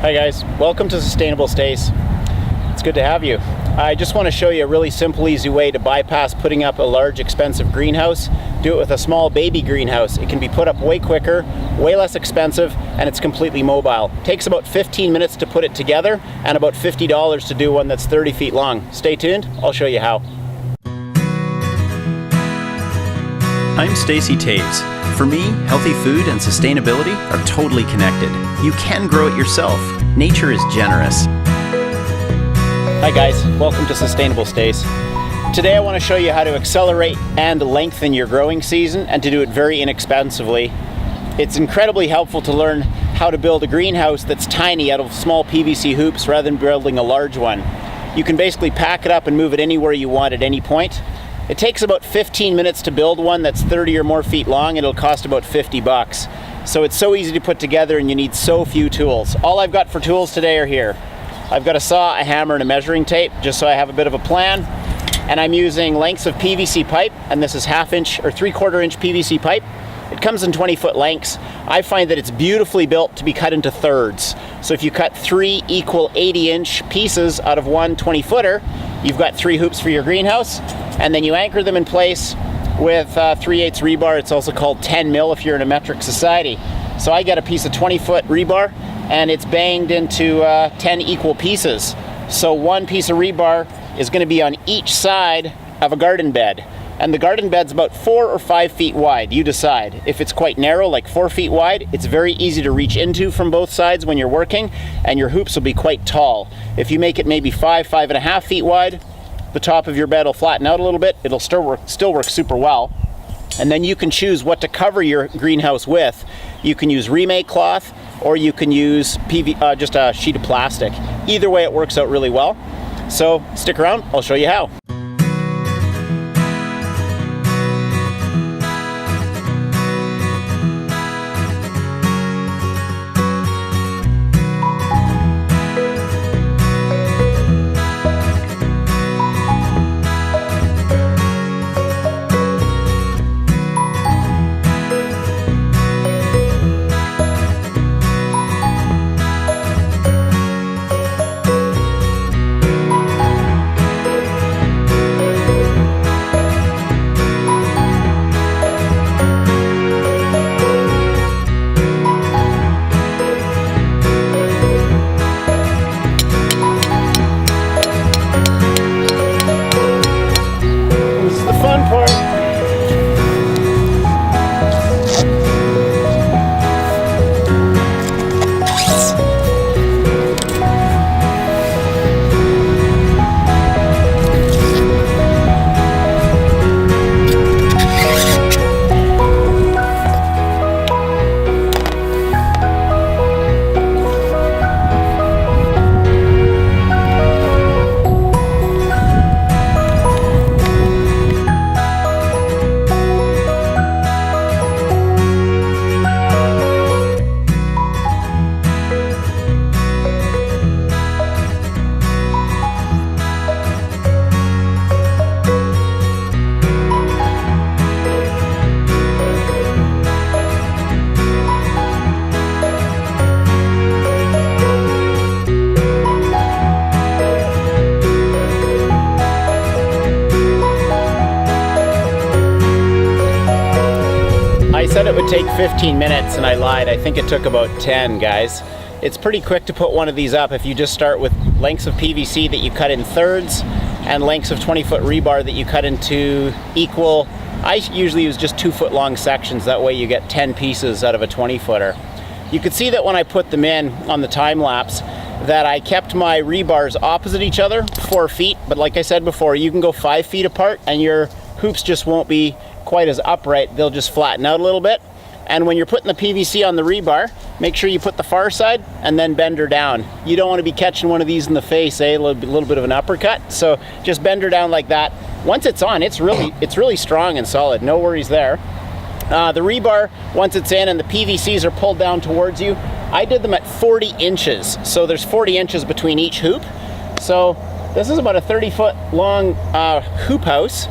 Hi guys, welcome to Sustainable Stace. It's good to have you. I just want to show you a really simple, easy way to bypass putting up a large, expensive greenhouse. Do it with a small baby greenhouse. It can be put up way quicker, way less expensive, and it's completely mobile. It takes about 15 minutes to put it together and about $50 to do one that's 30 feet long. Stay tuned, I'll show you how. I'm Stace. For me, healthy food and sustainability are totally connected. You can grow it yourself. Nature is generous. Hi guys, welcome to Sustainable Stace. Today I want to show you how to accelerate and lengthen your growing season and to do it very inexpensively. It's incredibly helpful to learn how to build a greenhouse that's tiny out of small PVC hoops rather than building a large one. You can basically pack it up and move it anywhere you want at any point. It takes about 15 minutes to build one that's 30 or more feet long, and it'll cost about 50 bucks. So it's so easy to put together and you need so few tools. All I've got for tools today are here. I've got a saw, a hammer, and a measuring tape, just so I have a bit of a plan. And I'm using lengths of PVC pipe, and this is 1/2 inch or 3/4 inch PVC pipe. It comes in 20-foot lengths. I find that it's beautifully built to be cut into thirds. So if you cut 3 equal 80-inch pieces out of one 20-footer, you've got 3 hoops for your greenhouse, and then you anchor them in place with 3/8 rebar. It's also called 10 mil if you're in a metric society. So I get a piece of 20-foot rebar, and it's banged into 10 equal pieces. So one piece of rebar is going to be on each side of a garden bed. And the garden bed's about 4 or 5 feet wide. You decide. If it's quite narrow, like 4 feet wide, it's very easy to reach into from both sides when you're working, and your hoops will be quite tall. If you make it maybe 5.5 feet wide, the top of your bed will flatten out a little bit. It'll still work super well. And then you can choose what to cover your greenhouse with. You can use remay cloth, or you can use just a sheet of plastic. Either way, it works out really well. So stick around, I'll show you how. I said it would take 15 minutes and I lied. I think it took about 10, guys. It's pretty quick to put one of these up if you just start with lengths of PVC that you cut in thirds and lengths of 20-foot rebar that you cut into equal. I usually use just 2-foot long sections. That way you get 10 pieces out of a 20-footer. You could see that when I put them in on the time lapse that I kept my rebars opposite each other, 4 feet. But like I said before, you can go 5 feet apart and your hoops just won't be quite as upright. They'll just flatten out a little bit. And when you're putting the PVC on the rebar, make sure you put the far side and then bend her down. You don't want to be catching one of these in the face, a little bit of an uppercut. So just bend her down like that. Once it's on, it's really strong and solid. No worries there. The rebar, once it's in and the PVCs are pulled down towards you, I did them at 40 inches. So there's 40 inches between each hoop. So this is about a 30-foot long hoop house,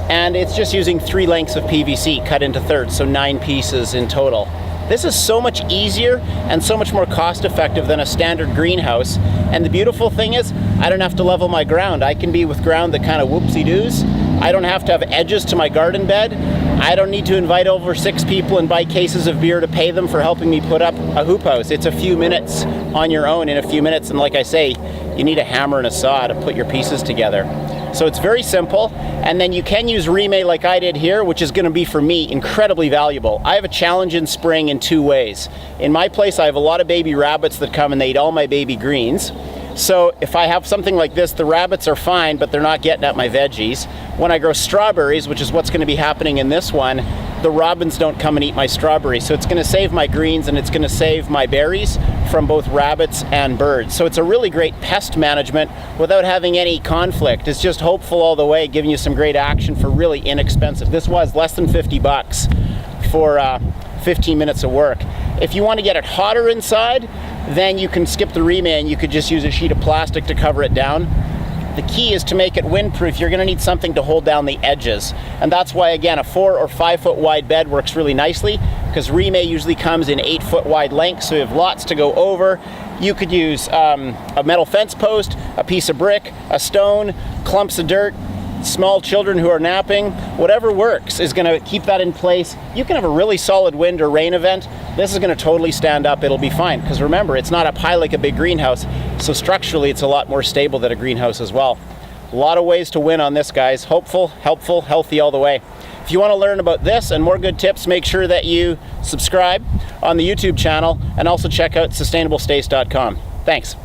and it's just using 3 lengths of PVC cut into thirds, so 9 pieces in total. This is so much easier and so much more cost effective than a standard greenhouse. And the beautiful thing is, I don't have to level my ground. I can be with ground that kind of whoopsie-doos. I don't have to have edges to my garden bed. I don't need to invite over 6 people and buy cases of beer to pay them for helping me put up a hoop house. It's a few minutes on your own in a few minutes. And like I say, you need a hammer and a saw to put your pieces together. So it's very simple. And then you can use remay like I did here, which is going to be, for me, incredibly valuable. I have a challenge in spring in 2 ways. In my place, I have a lot of baby rabbits that come and they eat all my baby greens. So if I have something like this, the rabbits are fine, but they're not getting at my veggies. When I grow strawberries, which is what's going to be happening in this one, the robins don't come and eat my strawberries. So it's going to save my greens and it's going to save my berries from both rabbits and birds. So it's a really great pest management without having any conflict. It's just hopeful all the way, giving you some great action for really inexpensive. This was less than $50 for 15 minutes of work. If you want to get it hotter inside, then you can skip the remay and you could just use a sheet of plastic to cover it down. The key is to make it windproof. You're going to need something to hold down the edges. And that's why, again, a 4 or 5 foot wide bed works really nicely, because remay usually comes in 8 foot wide lengths, so you have lots to go over. You could use a metal fence post, a piece of brick, a stone, clumps of dirt, small children who are napping. Whatever works is going to keep that in place. You can have a really solid wind or rain event. This is going to totally stand up. It'll be fine, because remember, it's not up high like a big greenhouse, so structurally it's a lot more stable than a greenhouse as well. A lot of ways to win on this, guys. Hopeful, helpful, healthy all the way. If you want to learn about this and more good tips, make sure that you subscribe on the YouTube channel and also check out sustainablestace.com. Thanks.